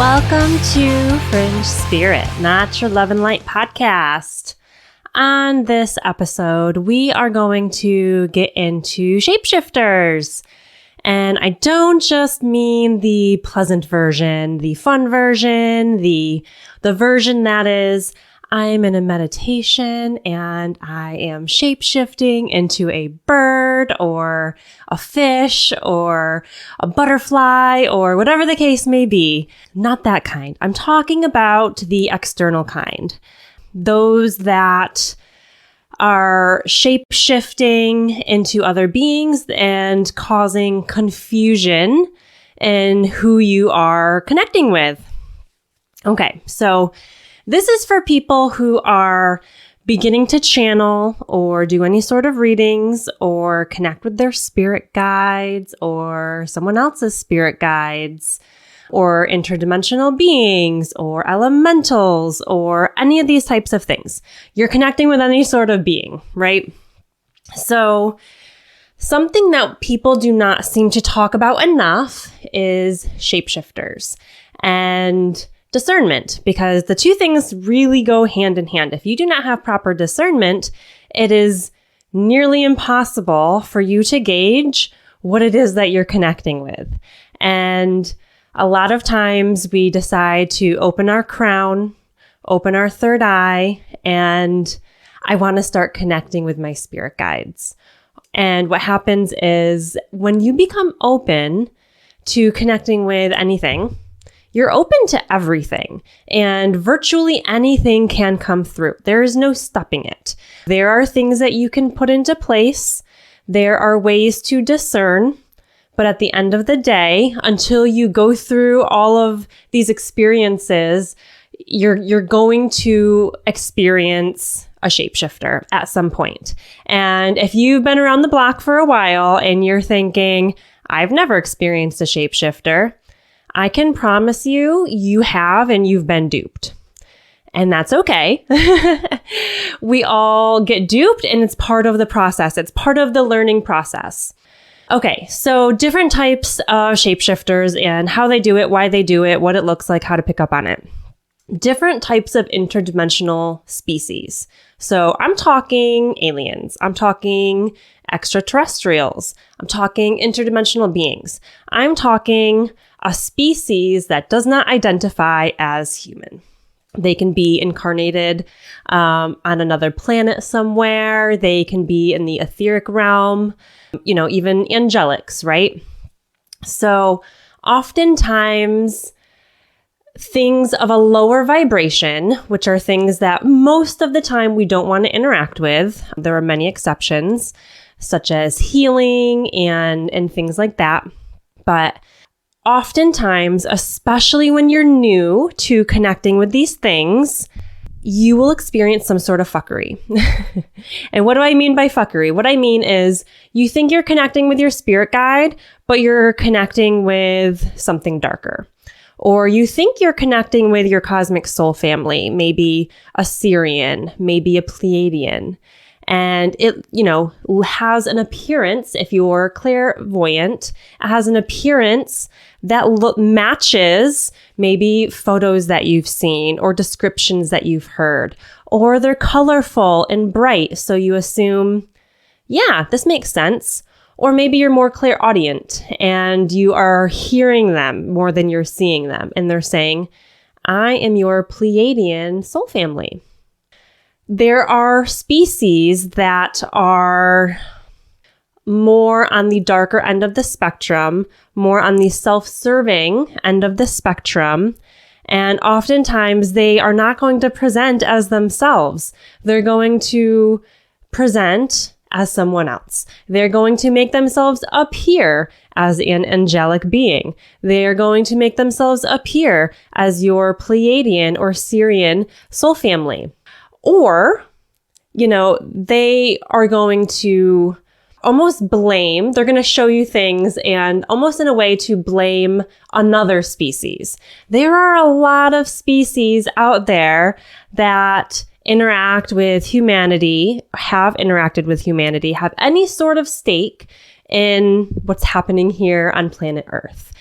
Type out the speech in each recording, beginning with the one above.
Welcome to Fringe Spirit, Not Your Love and Light podcast. On this episode, we are going to get into shapeshifters. And I don't just mean the pleasant version, the fun version, the version that is, I'm in a meditation and I am shape-shifting into a bird or a fish or a butterfly or whatever the case may be. Not that kind. I'm talking about the external kind. Those that are shape-shifting into other beings and causing confusion in who you are connecting with. Okay, so this is for people who are beginning to channel or do any sort of readings or connect with their spirit guides or someone else's spirit guides or interdimensional beings or elementals or any of these types of things. You're connecting with any sort of being, right? So something that people do not seem to talk about enough is shapeshifters and discernment, because the two things really go hand in hand. If you do not have proper discernment, it is nearly impossible for you to gauge what it is that you're connecting with. And a lot of times we decide to open our crown, open our third eye, and I want to start connecting with my spirit guides. And what happens is when you become open to connecting with anything, you're open to everything, and virtually anything can come through. There is no stopping it. There are things that you can put into place. There are ways to discern. But at the end of the day, until you go through all of these experiences, you're going to experience a shapeshifter at some point. And if you've been around the block for a while and you're thinking, I've never experienced a shapeshifter, I can promise you, you have, and you've been duped. And that's okay. We all get duped, and it's part of the process. It's part of the learning process. Okay, so different types of shapeshifters and how they do it, why they do it, what it looks like, how to pick up on it. Different types of interdimensional species. So I'm talking aliens. I'm talking extraterrestrials. I'm talking interdimensional beings. I'm talking a species that does not identify as human. They can be incarnated on another planet somewhere. They can be in the etheric realm, even angelics, right? So oftentimes things of a lower vibration, which are things that most of the time we don't want to interact with. There are many exceptions, such as healing and things like that. But oftentimes, especially when you're new to connecting with these things, you will experience some sort of fuckery. And what do I mean by fuckery? What I mean is you think you're connecting with your spirit guide, but you're connecting with something darker. Or you think you're connecting with your cosmic soul family, maybe a Sirian, maybe a Pleiadian. And it, has an appearance, if you're clairvoyant, it has an appearance that matches maybe photos that you've seen or descriptions that you've heard. Or they're colorful and bright, so you assume, yeah, this makes sense. Or maybe you're more clairaudient and you are hearing them more than you're seeing them. And they're saying, I am your Pleiadian soul family. There are species that are more on the darker end of the spectrum, more on the self-serving end of the spectrum. And oftentimes they are not going to present as themselves. They're going to present as someone else. They're going to make themselves appear as an angelic being. They are going to make themselves appear as your Pleiadian or Sirian soul family. Or, they are going to almost blame, they're going to show you things and almost in a way to blame another species. There are a lot of species out there that interact with humanity, have interacted with humanity, have any sort of stake in what's happening here on planet Earth.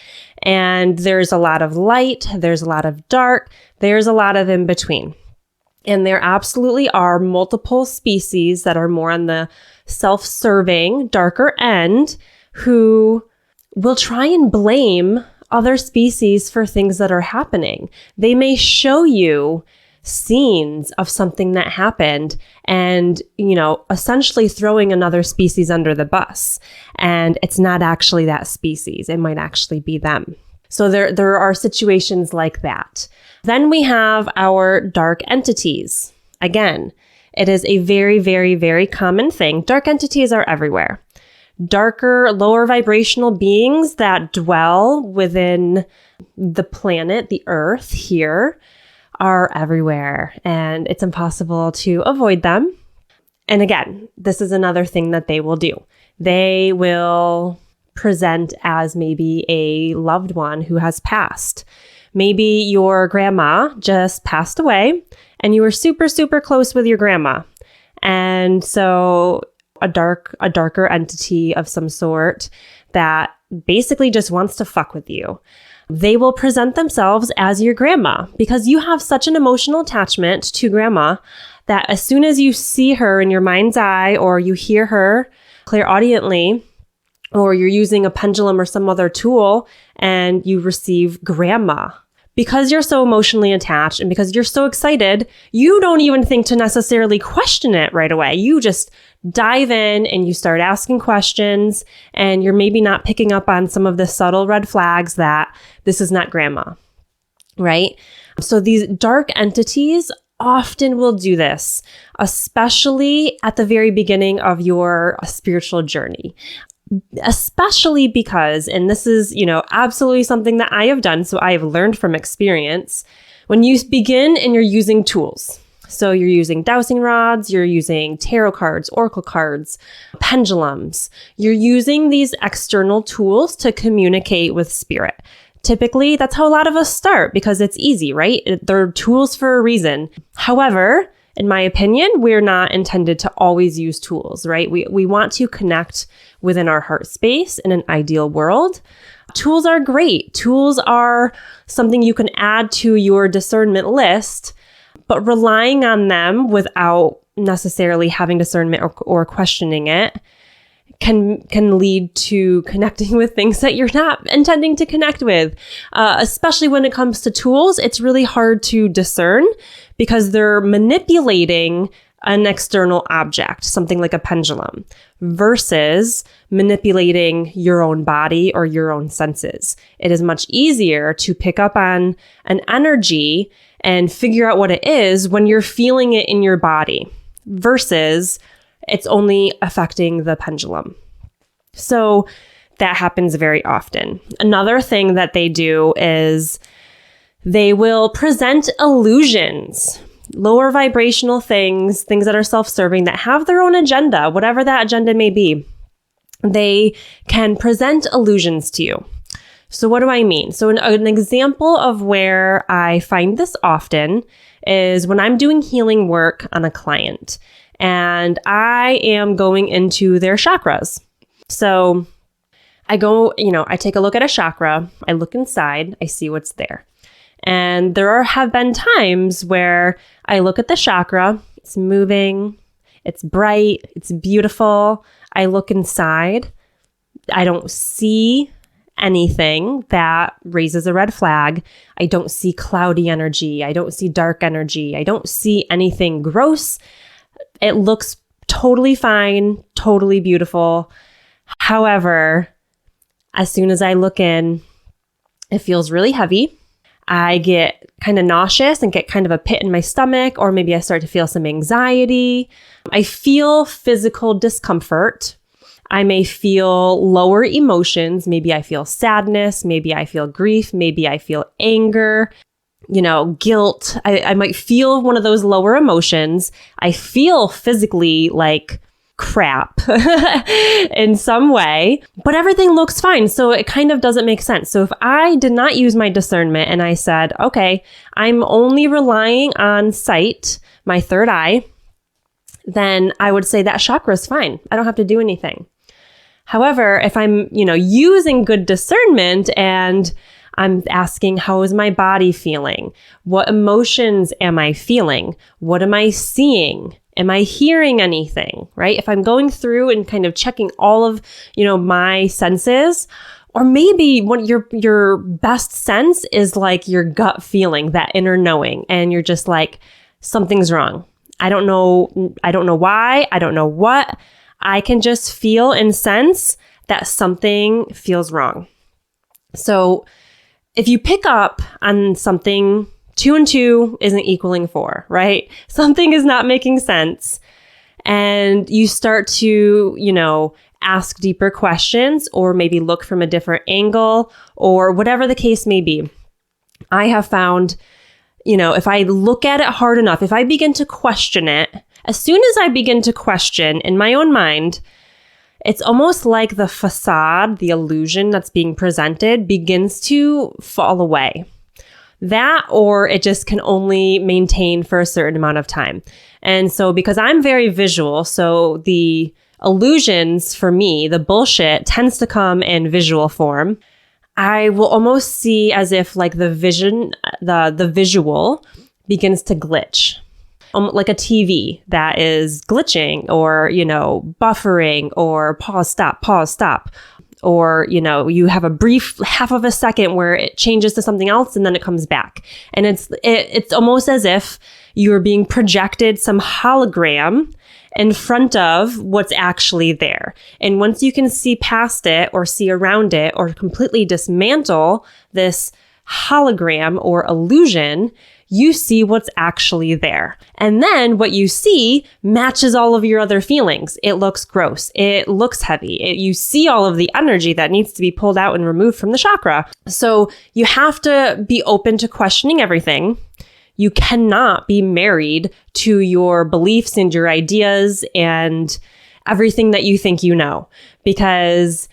And there's a lot of light, there's a lot of dark, there's a lot of in between. And there absolutely are multiple species that are more on the self-serving, darker end who will try and blame other species for things that are happening. They may show you scenes of something that happened and, essentially throwing another species under the bus. And it's not actually that species. It might actually be them. So there are situations like that. Then we have our dark entities. Again, it is a very, very, very common thing. Dark entities are everywhere. Darker, lower vibrational beings that dwell within the planet, the Earth here, are everywhere, and it's impossible to avoid them. And again, this is another thing that they will do. They will present as maybe a loved one who has passed. Maybe your grandma just passed away and you were super, super close with your grandma. And so a darker entity of some sort that basically just wants to fuck with you. They will present themselves as your grandma because you have such an emotional attachment to grandma that as soon as you see her in your mind's eye or you hear her clairaudiently, or you're using a pendulum or some other tool and you receive grandma, because you're so emotionally attached and because you're so excited, you don't even think to necessarily question it right away. You just dive in and you start asking questions, and you're maybe not picking up on some of the subtle red flags that this is not grandma, right? So these dark entities often will do this, especially at the very beginning of your spiritual journey. Especially because, and this is, absolutely something that I have done, so I have learned from experience, when you begin and you're using tools. So you're using dowsing rods, you're using tarot cards, oracle cards, pendulums. You're using these external tools to communicate with spirit. Typically, that's how a lot of us start because it's easy, right? They're tools for a reason. However, in my opinion, we're not intended to always use tools, right? We want to connect within our heart space in an ideal world. Tools are great. Tools are something you can add to your discernment list, but relying on them without necessarily having discernment or questioning it can lead to connecting with things that you're not intending to connect with. Especially when it comes to tools, it's really hard to discern because they're manipulating an external object, something like a pendulum, versus manipulating your own body or your own senses. It is much easier to pick up on an energy and figure out what it is when you're feeling it in your body versus it's only affecting the pendulum. So that happens very often. Another thing that they do is they will present illusions, lower vibrational things that are self-serving that have their own agenda, whatever that agenda may be. They can present illusions to you. So what do I mean? So an example of where I find this often is when I'm doing healing work on a client and I am going into their chakras. So I go, I take a look at a chakra, I look inside, I see what's there. And there have been times where I look at the chakra, it's moving, it's bright, it's beautiful. I look inside, I don't see anything that raises a red flag. I don't see cloudy energy. I don't see dark energy. I don't see anything gross. It looks totally fine, totally beautiful. However, as soon as I look in, it feels really heavy. I get kind of nauseous and get kind of a pit in my stomach, or maybe I start to feel some anxiety. I feel physical discomfort. I may feel lower emotions. Maybe I feel sadness. Maybe I feel grief. Maybe I feel anger, guilt. I might feel one of those lower emotions. I feel physically like crap in some way, but everything looks fine. So it kind of doesn't make sense. So if I did not use my discernment and I said, okay, I'm only relying on sight, my third eye, then I would say that chakra is fine. I don't have to do anything. However, if I'm, using good discernment and I'm asking, how is my body feeling? What emotions am I feeling? What am I seeing? Am I hearing anything, right? If I'm going through and kind of checking all of, my senses, or maybe what your best sense is like your gut feeling, that inner knowing, and you're just like, something's wrong. I don't know why, I don't know what. I can just feel and sense that something feels wrong. So if you pick up on something, 2 and 2 isn't equaling 4, right? Something is not making sense. And you start to, ask deeper questions, or maybe look from a different angle, or whatever the case may be. I have found, if I look at it hard enough, if I begin to question it, as soon as I begin to question in my own mind, it's almost like the facade, the illusion that's being presented begins to fall away. That, or it just can only maintain for a certain amount of time. And so because I'm very visual, so the illusions for me, the bullshit tends to come in visual form. I will almost see as if like the vision, the visual begins to glitch. Like a TV that is glitching, or, buffering, or pause, stop. Or, you have a brief half of a second where it changes to something else and then it comes back. And it's almost as if you're being projected some hologram in front of what's actually there. And once you can see past it, or see around it, or completely dismantle this hologram or illusion, you see what's actually there. And then what you see matches all of your other feelings. It looks gross. It looks heavy. You see all of the energy that needs to be pulled out and removed from the chakra. So you have to be open to questioning everything. You cannot be married to your beliefs and your ideas and everything that you think you know, because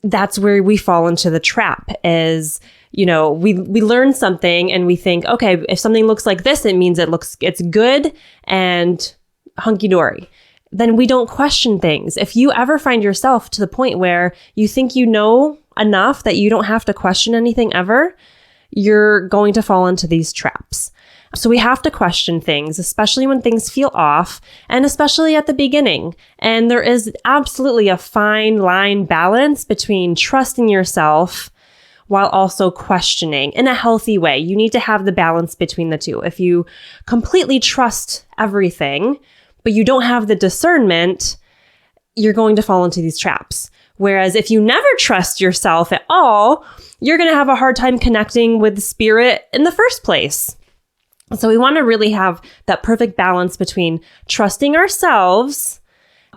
that's where we fall into the trap is, we learn something and we think, okay, if something looks like this, it means it's good and hunky-dory. Then we don't question things. If you ever find yourself to the point where you think you know enough that you don't have to question anything ever, you're going to fall into these traps. So we have to question things, especially when things feel off, and especially at the beginning. And there is absolutely a fine line balance between trusting yourself while also questioning in a healthy way. You need to have the balance between the two. If you completely trust everything, but you don't have the discernment, you're going to fall into these traps. Whereas if you never trust yourself at all, you're going to have a hard time connecting with the spirit in the first place. So we want to really have that perfect balance between trusting ourselves,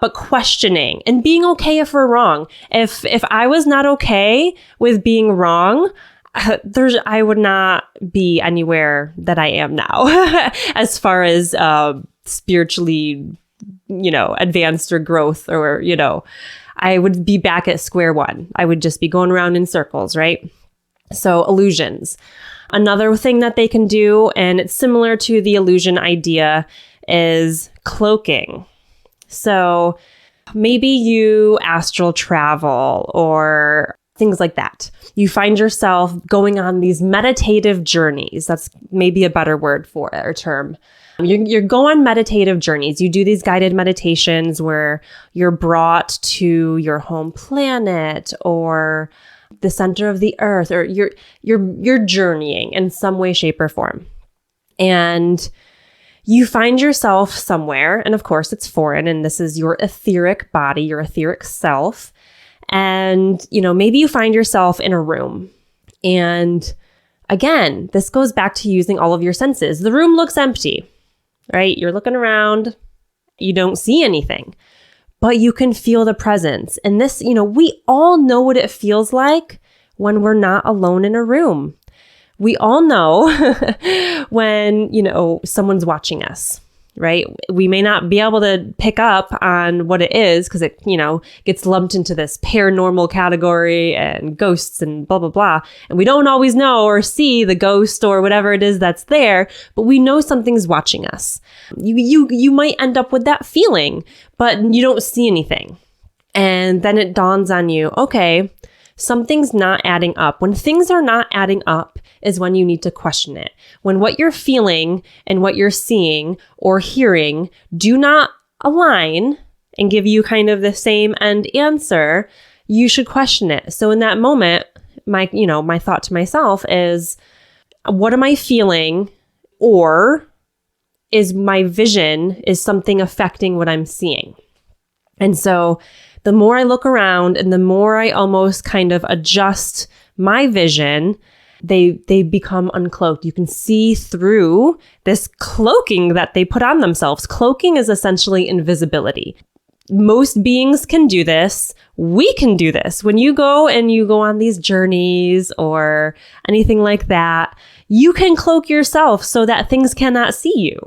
but questioning and being okay if we're wrong. If I was not okay with being wrong, I would not be anywhere that I am now as far as spiritually, advanced or growth, or, I would be back at square one. I would just be going around in circles, right? So illusions. Another thing that they can do, and it's similar to the illusion idea, is cloaking. So maybe you astral travel or things like that. You find yourself going on these meditative journeys. That's maybe a better word for it, or term. You go on meditative journeys. You do these guided meditations where you're brought to your home planet or the center of the earth, or you're journeying in some way, shape, or form. And you find yourself somewhere, and of course it's foreign, and this is your etheric body, your etheric self. And, maybe you find yourself in a room. And again, this goes back to using all of your senses. The room looks empty, right? You're looking around, you don't see anything, but you can feel the presence. And this, we all know what it feels like when we're not alone in a room. We all know when, someone's watching us, right? We may not be able to pick up on what it is because it, gets lumped into this paranormal category and ghosts and blah, blah, blah. And we don't always know or see the ghost or whatever it is that's there, but we know something's watching us. You might end up with that feeling, but you don't see anything. And then it dawns on you, okay, something's not adding up. When things are not adding up is when you need to question it. When what you're feeling and what you're seeing or hearing do not align and give you kind of the same end answer, you should question it. So in that moment, my thought to myself is, what am I feeling? Or is my vision, is something affecting what I'm seeing? And so the more I look around and the more I almost kind of adjust my vision, they become uncloaked. You can see through this cloaking that they put on themselves. Cloaking is essentially invisibility. Most beings can do this. We can do this. When you go on these journeys or anything like that, you can cloak yourself so that things cannot see you.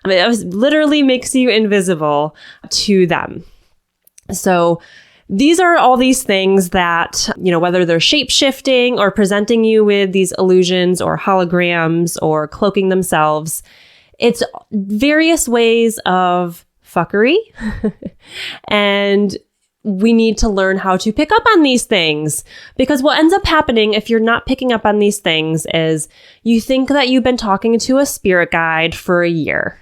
I mean, it literally makes you invisible to them. So these are all these things that, whether they're shape-shifting or presenting you with these illusions or holograms or cloaking themselves, it's various ways of fuckery. And we need to learn how to pick up on these things, because what ends up happening if you're not picking up on these things is you think that you've been talking to a spirit guide for a year,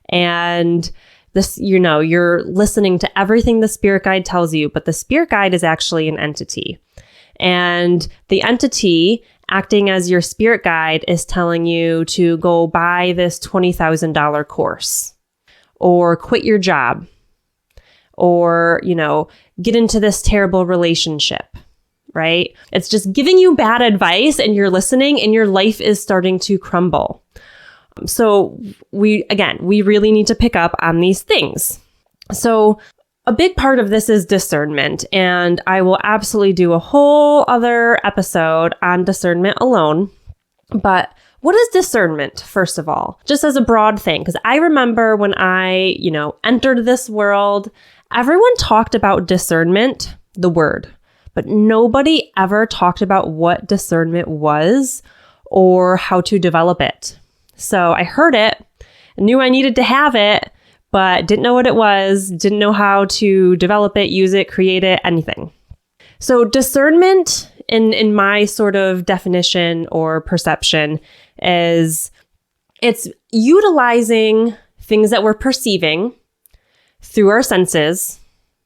and this, you're listening to everything the spirit guide tells you, but the spirit guide is actually an entity. And the entity acting as your spirit guide is telling you to go buy this $20,000 course, or quit your job, or, get into this terrible relationship, right? It's just giving you bad advice and you're listening and your life is starting to crumble. So we really need to pick up on these things. So a big part of this is discernment, and I will absolutely do a whole other episode on discernment alone. But what is discernment, first of all? Just as a broad thing, because I remember when I, entered this world, everyone talked about discernment, the word, but nobody ever talked about what discernment was or how to develop it. So I heard it, knew I needed to have it, but didn't know what it was, didn't know how to develop it, use it, create it, anything. So discernment, in my sort of definition or perception, is it's utilizing things that we're perceiving through our senses,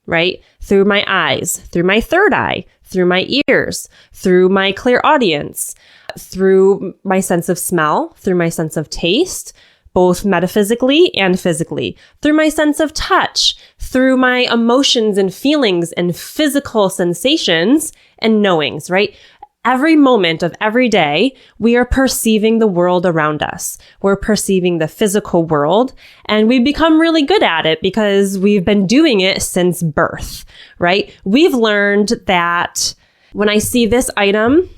right? Through my eyes, through my third eye, through my ears, through my clairaudience, through my sense of smell, through my sense of taste, both metaphysically and physically, through my sense of touch, through my emotions and feelings and physical sensations and knowings, right? Every moment of every day, we are perceiving the world around us. We're perceiving the physical world, and we become really good at it because we've been doing it since birth, right? We've learned that when I see this item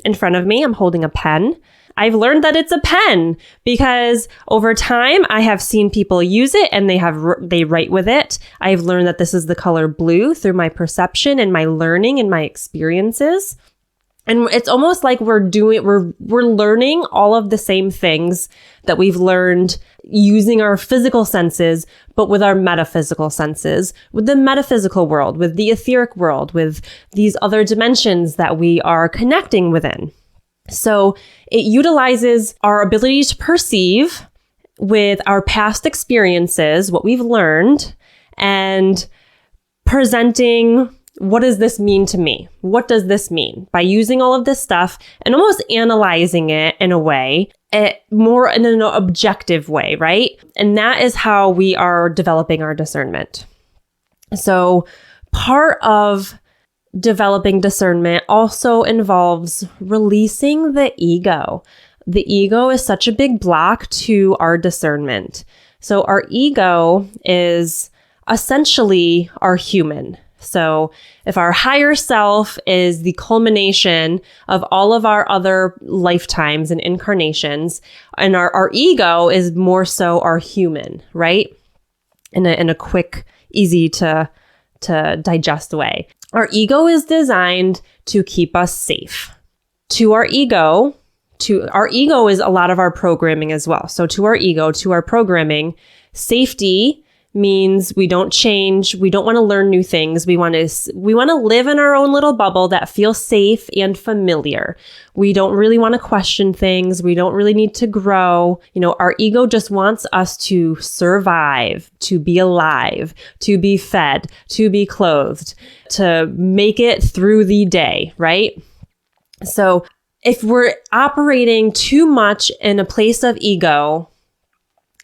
in front of me, I'm holding a pen. I've learned that it's a pen because over time I have seen people use it and they write with it. I've learned that this is the color blue through my perception and my learning and my experiences. And it's almost like we're learning all of the same things that we've learned using our physical senses, but with our metaphysical senses, with the metaphysical world, with the etheric world, with these other dimensions that we are connecting within. So it utilizes our ability to perceive with our past experiences, what we've learned, and presenting, what does this mean to me? What does this mean? By using all of this stuff and almost analyzing it in a way, more in an objective way, right? And that is how we are developing our discernment. So part of developing discernment also involves releasing the ego. The ego is such a big block to our discernment. So our ego is essentially our human. So if our higher self is the culmination of all of our other lifetimes and incarnations, and our ego is more so our human, right? In a quick, easy to digest way. Our ego is designed to keep us safe. Our ego is a lot of our programming as well. So to our ego, to our programming, safety means we don't change. We don't want to learn new things. We want to live in our own little bubble that feels safe and familiar. We don't really want to question things. We don't really need to grow. Our ego just wants us to survive, to be alive, to be fed, to be clothed, to make it through the day, right? So if we're operating too much in a place of ego,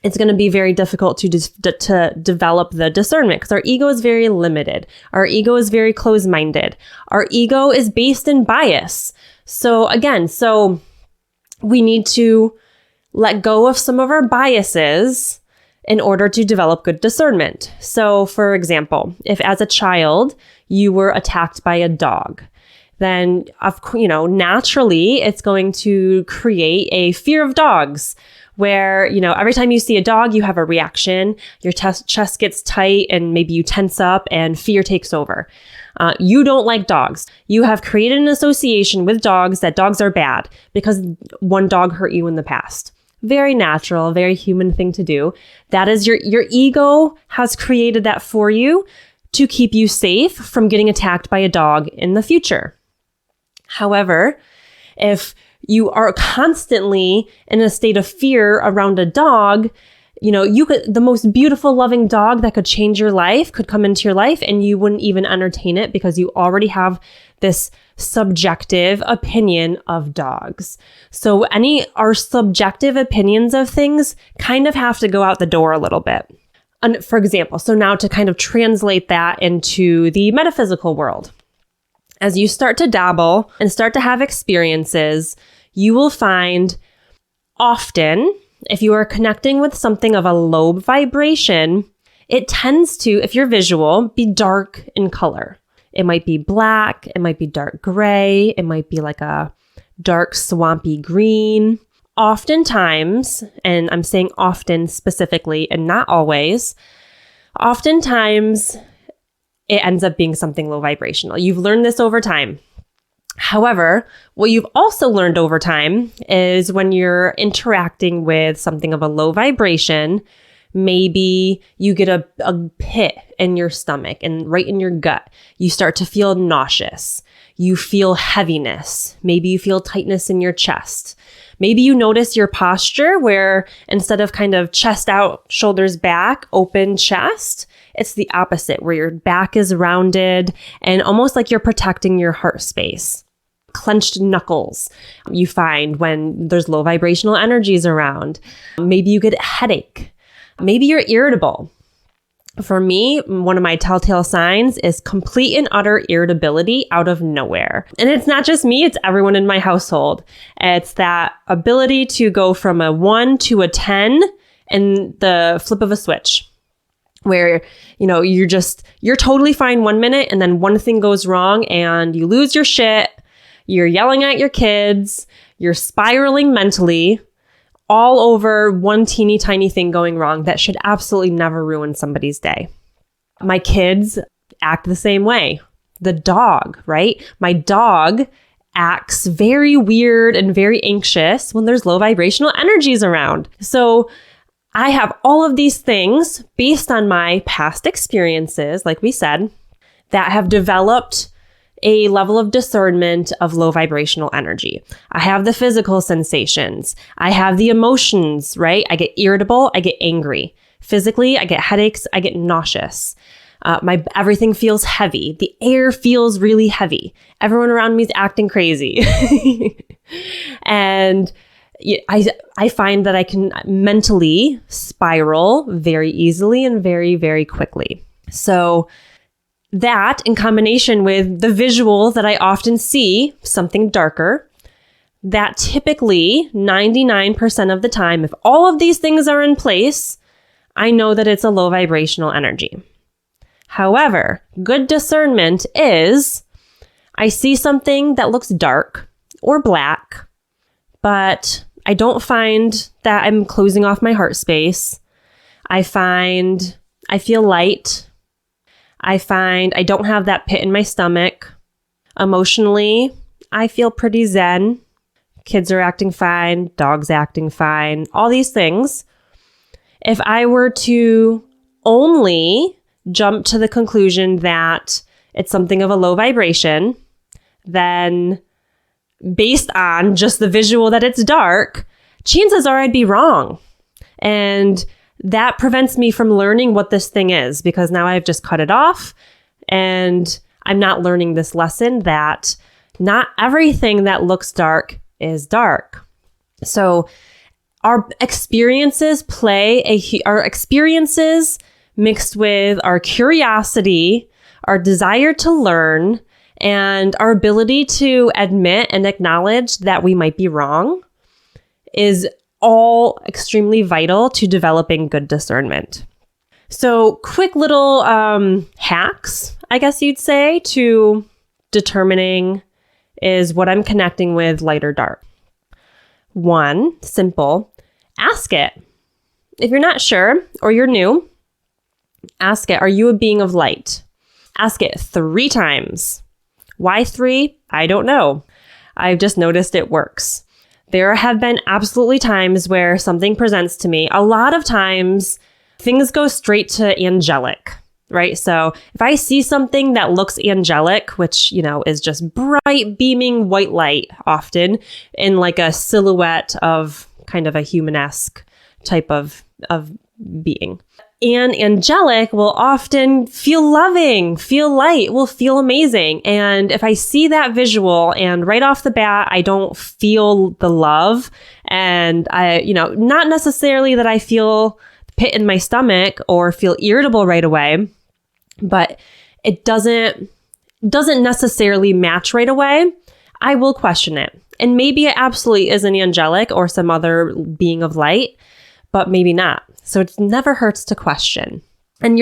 it's going to be very difficult to develop the discernment because our ego is very limited. Our ego is very closed-minded. Our ego is based in bias. So we need to let go of some of our biases in order to develop good discernment. So for example, if as a child you were attacked by a dog, then naturally it's going to create a fear of dogs, where, every time you see a dog, you have a reaction, your chest gets tight and maybe you tense up and fear takes over. You don't like dogs. You have created an association with dogs that dogs are bad because one dog hurt you in the past. Very natural, very human thing to do. That is your ego has created that for you to keep you safe from getting attacked by a dog in the future. However, if you are constantly in a state of fear around a dog, the most beautiful, loving dog that could change your life could come into your life and you wouldn't even entertain it because you already have this subjective opinion of dogs. So our subjective opinions of things kind of have to go out the door a little bit. And for example, so now to kind of translate that into the metaphysical world. As you start to dabble and start to have experiences, you will find often, if you are connecting with something of a low vibration, it tends to, if you're visual, be dark in color. It might be black, it might be dark gray, it might be like a dark swampy green. Oftentimes, and I'm saying often specifically and not always, oftentimes it ends up being something low vibrational. You've learned this over time. However, what you've also learned over time is when you're interacting with something of a low vibration, maybe you get a pit in your stomach and right in your gut. You start to feel nauseous. You feel heaviness. Maybe you feel tightness in your chest. Maybe you notice your posture where instead of kind of chest out, shoulders back, open chest, it's the opposite, where your back is rounded and almost like you're protecting your heart space. Clenched knuckles you find when there's low vibrational energies around. Maybe you get a headache. Maybe you're irritable. For me, one of my telltale signs is complete and utter irritability out of nowhere. And it's not just me, it's everyone in my household. It's that ability to go from a 1 to a 10 in the flip of a switch. Where, you're totally fine 1 minute and then one thing goes wrong and you lose your shit, you're yelling at your kids, you're spiraling mentally, all over one teeny tiny thing going wrong that should absolutely never ruin somebody's day. My kids act the same way. The dog, right? My dog acts very weird and very anxious when there's low vibrational energies around. So I have all of these things based on my past experiences, like we said, that have developed a level of discernment of low vibrational energy. I have the physical sensations. I have the emotions, right? I get irritable. I get angry. Physically, I get headaches. I get nauseous. Everything feels heavy. The air feels really heavy. Everyone around me is acting crazy. And I find that I can mentally spiral very easily and very, very quickly. So that in combination with the visual that I often see, something darker, that typically 99% of the time, if all of these things are in place, I know that it's a low vibrational energy. However, good discernment is I see something that looks dark or black, but I don't find that I'm closing off my heart space. I feel light. I find I don't have that pit in my stomach. Emotionally, I feel pretty zen. Kids are acting fine. Dogs acting fine. All these things. If I were to only jump to the conclusion that it's something of a low vibration, then based on just the visual that it's dark, chances are I'd be wrong. And that prevents me from learning what this thing is, because now I've just cut it off and I'm not learning this lesson that not everything that looks dark is dark. So our experiences mixed with our curiosity, our desire to learn, and our ability to admit and acknowledge that we might be wrong is all extremely vital to developing good discernment. So quick little hacks, I guess you'd say, to determining is what I'm connecting with, light or dark. One, simple, ask it. If you're not sure or you're new, ask it, are you a being of light? Ask it 3 times. Why 3? I don't know. I've just noticed it works. There have been absolutely times where something presents to me. A lot of times things go straight to angelic, right? So if I see something that looks angelic, which, is just bright, beaming white light often in like a silhouette of kind of a humanesque type of being. And angelic will often feel loving, feel light, will feel amazing. And if I see that visual and right off the bat, I don't feel the love, and not necessarily that I feel pit in my stomach or feel irritable right away, but it doesn't necessarily match right away, I will question it. And maybe it absolutely is an angelic or some other being of light, but maybe not. So it never hurts to question. And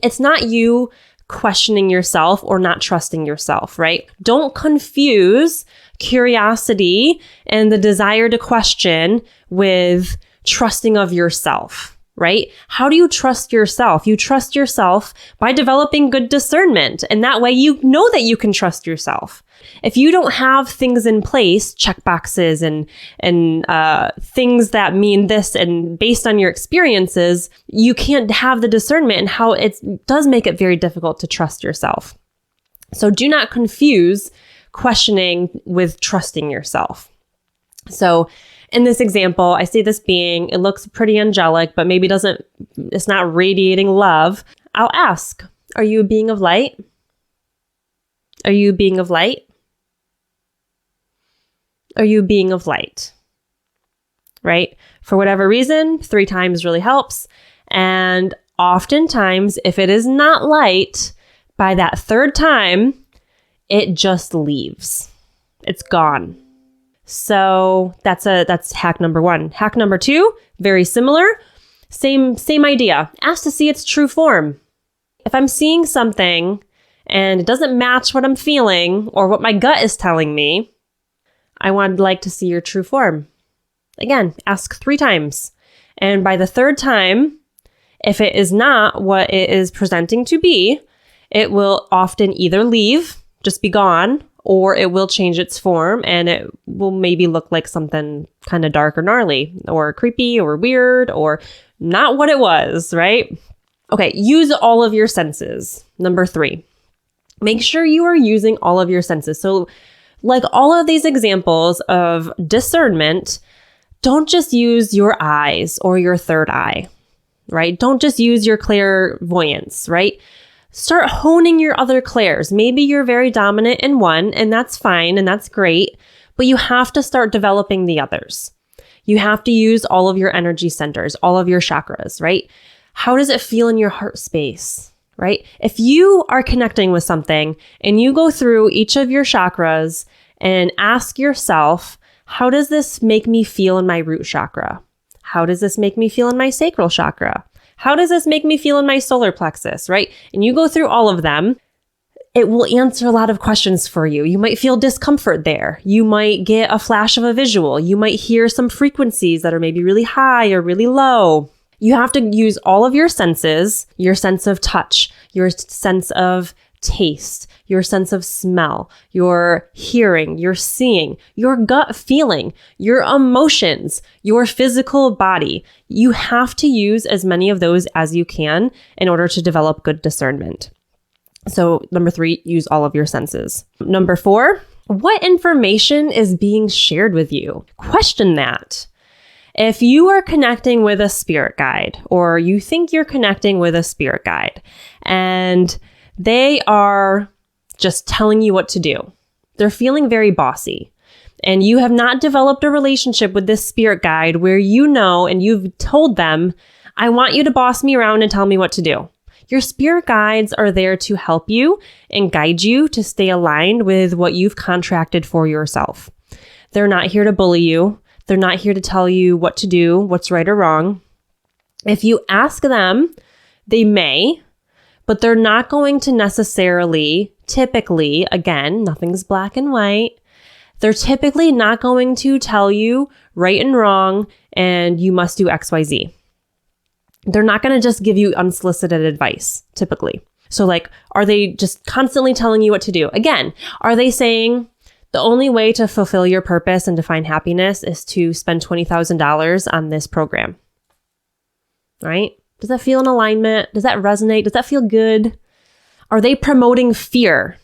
it's not you questioning yourself or not trusting yourself, right? Don't confuse curiosity and the desire to question with trusting of yourself, right? How do you trust yourself? You trust yourself by developing good discernment. And that way you know that you can trust yourself. If you don't have things in place, check boxes and things that mean this, and based on your experiences, you can't have the discernment, and how it does make it very difficult to trust yourself. So do not confuse questioning with trusting yourself. So in this example, I see this being, it looks pretty angelic, but maybe it's not radiating love. I'll ask, are you a being of light? Are you a being of light? Are you a being of light? Right? For whatever reason, 3 times really helps. And oftentimes, if it is not light, by that 3rd time, it just leaves. It's gone. So that's hack number 1. Hack number 2, very similar. Same idea. Ask to see its true form. If I'm seeing something and it doesn't match what I'm feeling or what my gut is telling me, I would like to see your true form. Again, ask 3 times. And by the 3rd time, if it is not what it is presenting to be, it will often either leave, just be gone, or it will change its form and it will maybe look like something kind of dark or gnarly or creepy or weird or not what it was, right? Okay, use all of your senses. Number 3, make sure you are using all of your senses. So like all of these examples of discernment, don't just use your eyes or your 3rd eye, right? Don't just use your clairvoyance, right? Start honing your other clairs. Maybe you're very dominant in one, and that's fine and that's great, but you have to start developing the others. You have to use all of your energy centers, all of your chakras, right? How does it feel in your heart space, right? If you are connecting with something and you go through each of your chakras and ask yourself, how does this make me feel in my root chakra? How does this make me feel in my sacral chakra? How does this make me feel in my solar plexus, right? And you go through all of them, it will answer a lot of questions for you. You might feel discomfort there. You might get a flash of a visual. You might hear some frequencies that are maybe really high or really low. You have to use all of your senses, your sense of touch, your sense of taste, your sense of smell, your hearing, your seeing, your gut feeling, your emotions, your physical body. You have to use as many of those as you can in order to develop good discernment. So number 3, use all of your senses. Number 4, what information is being shared with you? Question that. If you are connecting with a spirit guide, or you think you're connecting with a spirit guide, and they are just telling you what to do, they're feeling very bossy, and you have not developed a relationship with this spirit guide where you know and you've told them, I want you to boss me around and tell me what to do. Your spirit guides are there to help you and guide you to stay aligned with what you've contracted for yourself. They're not here to bully you. They're not here to tell you what to do, what's right or wrong. If you ask them, they may, but they're not going to necessarily, typically, again, nothing's black and white. They're typically not going to tell you right and wrong and you must do XYZ. They're not going to just give you unsolicited advice, typically. So like, are they just constantly telling you what to do? Again, are they saying the only way to fulfill your purpose and to find happiness is to spend $20,000 on this program? Right? Does that feel in alignment? Does that resonate? Does that feel good? Are they promoting fear?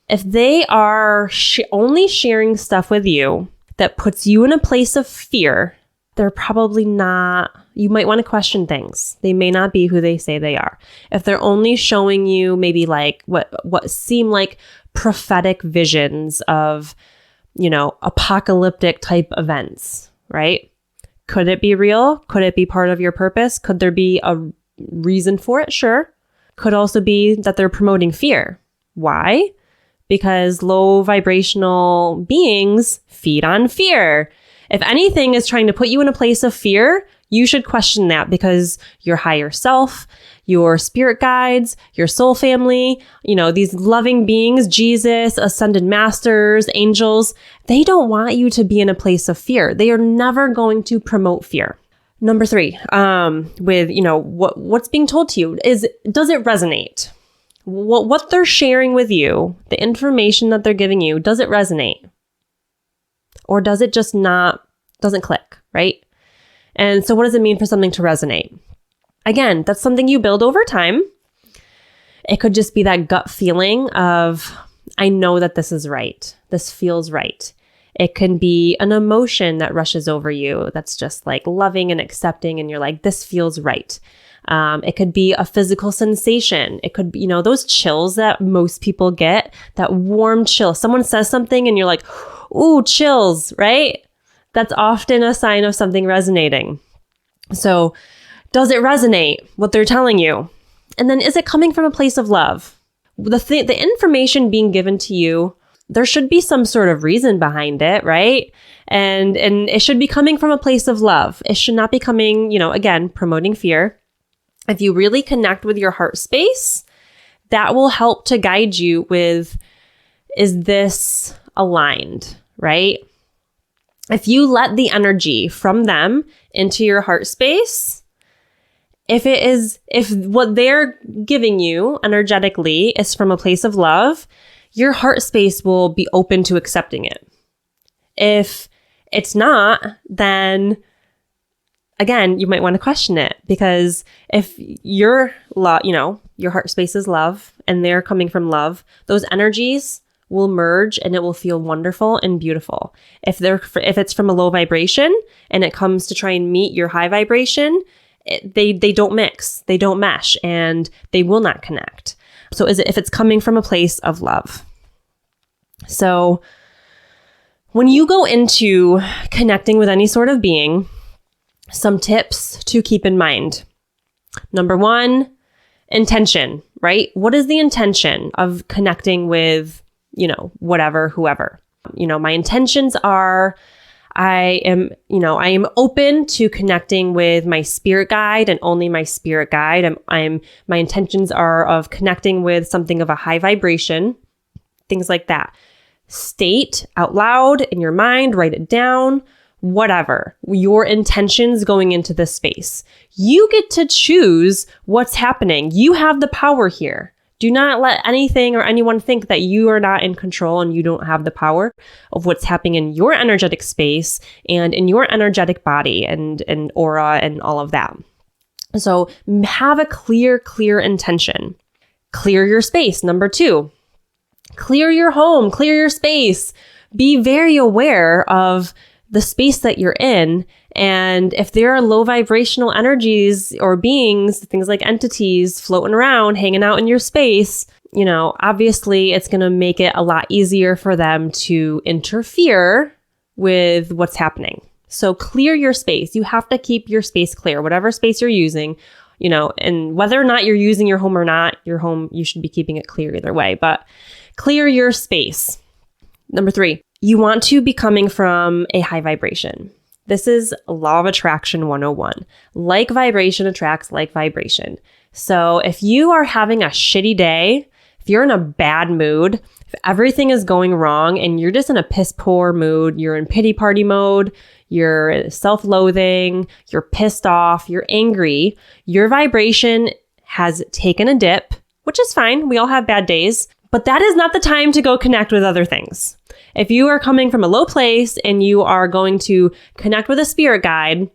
If they are only sharing stuff with you that puts you in a place of fear, they're probably not, you might want to question things. They may not be who they say they are. If they're only showing you maybe like what seem like prophetic visions of, apocalyptic type events, right? Could it be real? Could it be part of your purpose? Could there be a reason for it? Sure. Could also be that they're promoting fear. Why? Because low vibrational beings feed on fear. If anything is trying to put you in a place of fear, you should question that, because your higher self, your spirit guides, your soul family, these loving beings, Jesus, ascended masters, angels, they don't want you to be in a place of fear. They are never going to promote fear. Number 3, with, what's being told to you does it resonate? What they're sharing with you, the information that they're giving you, does it resonate? Or does it just doesn't click, right? And so what does it mean for something to resonate? Again, that's something you build over time. It could just be that gut feeling of, I know that this is right. This feels right. It can be an emotion that rushes over you that's just like loving and accepting, and you're like, this feels right. It could be a physical sensation. It could be, those chills that most people get, that warm chill. Someone says something and you're like, ooh, chills, right? That's often a sign of something resonating. So does it resonate, what they're telling you? And then is it coming from a place of love? The information being given to you, there should be some sort of reason behind it, right? And it should be coming from a place of love. It should not be coming, again, promoting fear. If you really connect with your heart space, that will help to guide you with, is this aligned, right? If you let the energy from them into your heart space, if what they're giving you energetically is from a place of love, your heart space will be open to accepting it. If it's not, then again, you might want to question it, because if your heart space is love and they're coming from love, those energies will merge and it will feel wonderful and beautiful. If it's from a low vibration and it comes to try and meet your high vibration, they don't mix, they don't mesh, and they will not connect. So if it's coming from a place of love. So when you go into connecting with any sort of being, some tips to keep in mind. Number 1, intention, right? What is the intention of connecting with, whatever, whoever? My intentions are, I am open to connecting with my spirit guide and only my spirit guide. My intentions are of connecting with something of a high vibration, things like that. State out loud in your mind, write it down, whatever, your intentions going into this space. You get to choose what's happening. You have the power here. Do not let anything or anyone think that you are not in control and you don't have the power of what's happening in your energetic space and in your energetic body and aura and all of that. So have a clear intention. Clear your space. Number 2, clear your home, clear your space. Be very aware of the space that you're in. And if there are low vibrational energies or beings, things like entities floating around, hanging out in your space, obviously it's going to make it a lot easier for them to interfere with what's happening. So clear your space. You have to keep your space clear, whatever space you're using, and whether or not you're using your home or not, your home, you should be keeping it clear either way, but clear your space. Number 3, you want to be coming from a high vibration. This is Law of Attraction 101. Like vibration attracts like vibration. So if you are having a shitty day, if you're in a bad mood, if everything is going wrong and you're just in a piss poor mood, you're in pity party mode, you're self-loathing, you're pissed off, you're angry, your vibration has taken a dip, which is fine. We all have bad days, but that is not the time to go connect with other things. If you are coming from a low place and you are going to connect with a spirit guide,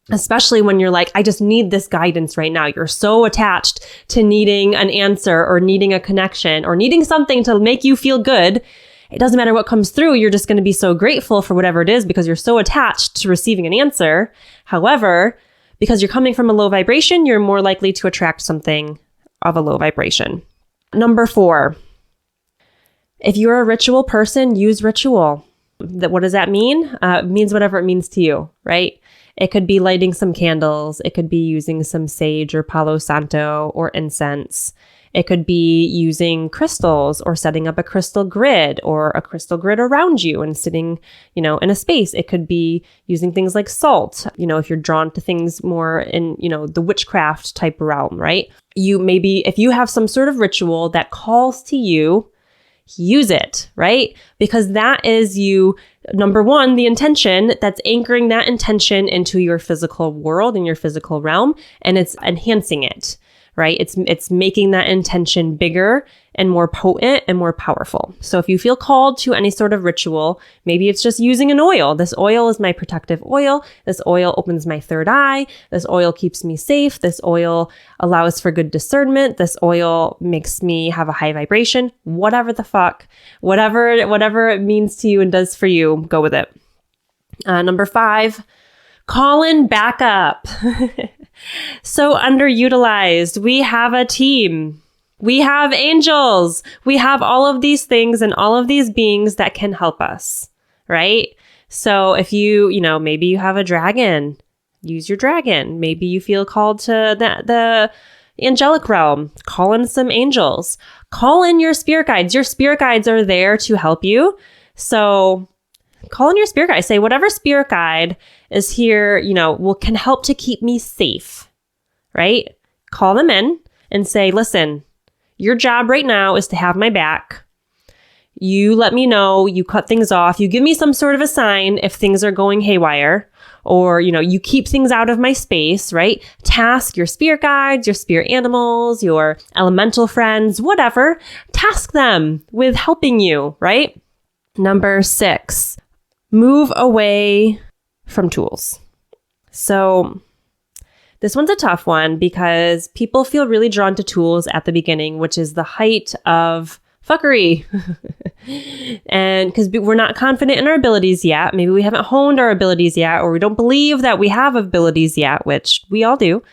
especially when you're like, I just need this guidance right now. You're so attached to needing an answer or needing a connection or needing something to make you feel good. It doesn't matter what comes through. You're just going to be so grateful for whatever it is because you're so attached to receiving an answer. However, because you're coming from a low vibration, you're more likely to attract something of a low vibration. Number 4. If you're a ritual person, use ritual. What does that mean? It means whatever it means to you, right? It could be lighting some candles. It could be using some sage or Palo Santo or incense. It could be using crystals or setting up a crystal grid or a crystal grid around you and sitting, in a space. It could be using things like salt, if you're drawn to things more in, the witchcraft type realm, right? If you have some sort of ritual that calls to you, use it, right? Because that is number 1, the intention that's anchoring that intention into your physical world and your physical realm, and it's enhancing it, right? It's making that intention bigger and more potent and more powerful. So if you feel called to any sort of ritual, maybe it's just using an oil. This oil is my protective oil. This oil opens my third eye. This oil keeps me safe. This oil allows for good discernment. This oil makes me have a high vibration. Whatever the fuck, whatever it means to you and does for you, go with it. Number 5, call in backup. So underutilized. We have a team. We have angels. We have all of these things and all of these beings that can help us, right? So if maybe you have a dragon, use your dragon. Maybe you feel called to the angelic realm. Call in some angels. Call in your spirit guides. Your spirit guides are there to help you. So call in your spirit guide. Say whatever spirit guide is here, can help to keep me safe, right? Call them in and say, listen, your job right now is to have my back. You let me know, you cut things off, you give me some sort of a sign if things are going haywire, or, you keep things out of my space, right? Task your spirit guides, your spirit animals, your elemental friends, whatever. Task them with helping you, right? Number 6, move away from tools. So this one's a tough one because people feel really drawn to tools at the beginning, which is the height of fuckery. And because we're not confident in our abilities yet, maybe we haven't honed our abilities yet, or we don't believe that we have abilities yet, which we all do.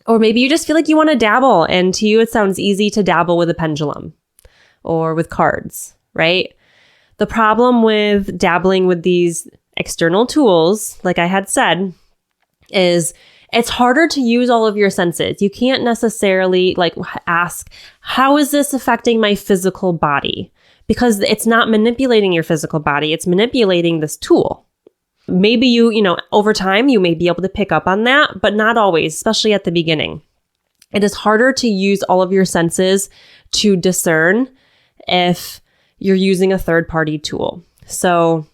Or maybe you just feel like you want to dabble, and to you it sounds easy to dabble with a pendulum or with cards, right? The problem with dabbling with these external tools, like I had said, is it's harder to use all of your senses. You can't necessarily ask, how is this affecting my physical body? Because it's not manipulating your physical body. It's manipulating this tool. Maybe over time, you may be able to pick up on that, but not always, especially at the beginning. It is harder to use all of your senses to discern if you're using a third-party tool. So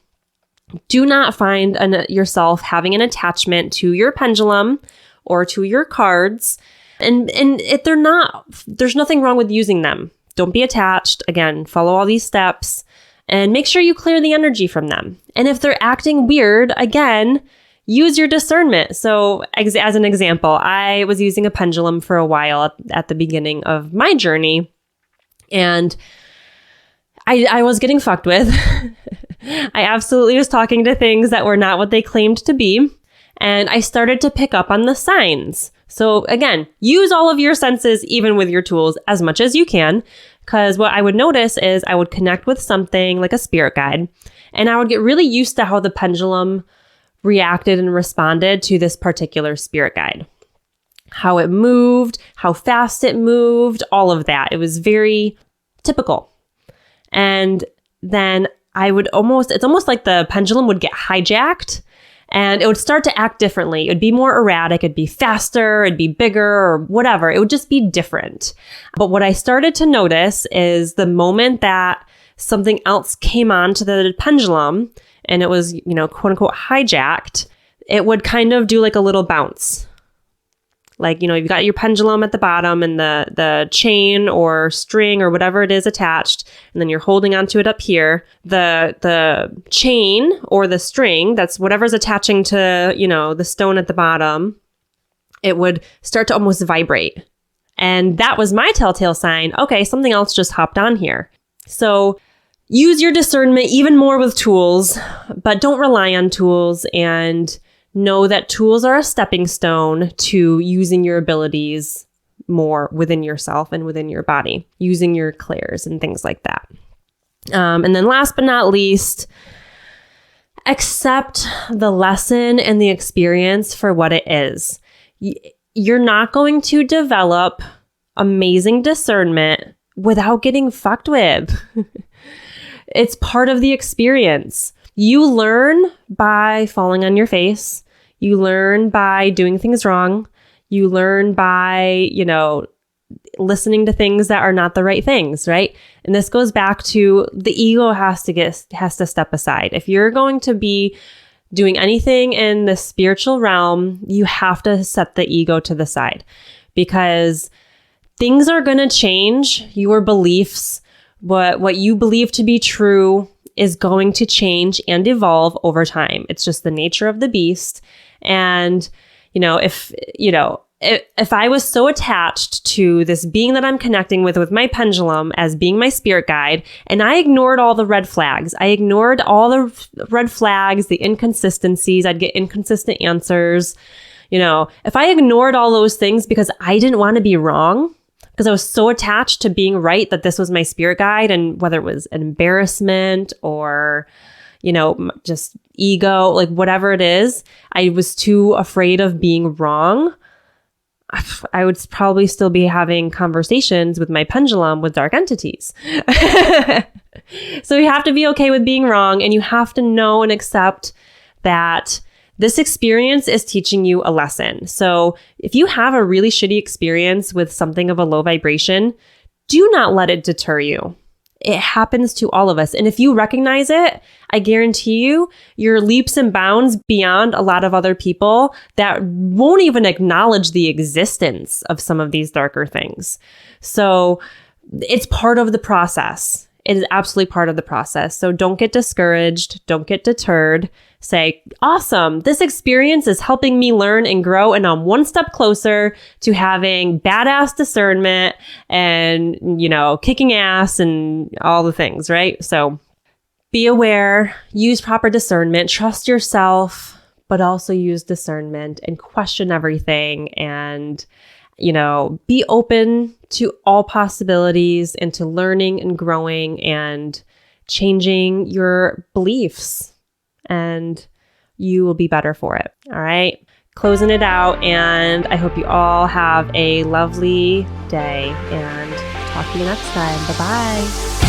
do not find yourself having an attachment to your pendulum or to your cards. And there's nothing wrong with using them. Don't be attached. Again, follow all these steps and make sure you clear the energy from them. And if they're acting weird, again, use your discernment. So as an example, I was using a pendulum for a while at the beginning of my journey, and I was getting fucked with. I absolutely was talking to things that were not what they claimed to be. And I started to pick up on the signs. So again, use all of your senses, even with your tools, as much as you can. Because what I would notice is I would connect with something like a spirit guide, and I would get really used to how the pendulum reacted and responded to this particular spirit guide. How it moved, how fast it moved, all of that. It was very typical. And then it's almost like the pendulum would get hijacked and it would start to act differently. It would be more erratic. It'd be faster, it'd be bigger or whatever. It would just be different. But what I started to notice is the moment that something else came onto the pendulum and it was, quote unquote hijacked, it would kind of do like a little bounce. Like, you've got your pendulum at the bottom and the chain or string or whatever it is attached, and then you're holding onto it up here. The chain or the string, that's whatever's attaching to, the stone at the bottom, it would start to almost vibrate. And that was my telltale sign. Okay, something else just hopped on here. So use your discernment even more with tools, but don't rely on tools, and know that tools are a stepping stone to using your abilities more within yourself and within your body, using your clairs and things like that. And then last but not least, accept the lesson and the experience for what it is. You're not going to develop amazing discernment without getting fucked with. It's part of the experience. You learn by falling on your face. You learn by doing things wrong. You learn by, listening to things that are not the right things, right? And this goes back to the ego has to step aside. If you're going to be doing anything in the spiritual realm, you have to set the ego to the side, because things are going to change. Your beliefs, what you believe to be true is going to change and evolve over time. It's just the nature of the beast. And, if I was so attached to this being that I'm connecting with my pendulum as being my spirit guide, and I ignored all the red flags, the inconsistencies, I'd get inconsistent answers. If I ignored all those things because I didn't want to be wrong, because I was so attached to being right that this was my spirit guide, and whether it was an embarrassment or, just ego, like whatever it is, I was too afraid of being wrong. I would probably still be having conversations with my pendulum with dark entities. So you have to be okay with being wrong, and you have to know and accept that this experience is teaching you a lesson. So if you have a really shitty experience with something of a low vibration, do not let it deter you. It happens to all of us. And if you recognize it, I guarantee you, you're leaps and bounds beyond a lot of other people that won't even acknowledge the existence of some of these darker things. So it's part of the process. It is absolutely part of the process. So don't get discouraged. Don't get deterred. Say, awesome, this experience is helping me learn and grow, and I'm one step closer to having badass discernment and, kicking ass and all the things, right? So be aware, use proper discernment, trust yourself, but also use discernment and question everything, and, be open to all possibilities and to learning and growing and changing your beliefs. And you will be better for it. All right. Closing it out. And I hope you all have a lovely day, and talk to you next time. Bye-bye.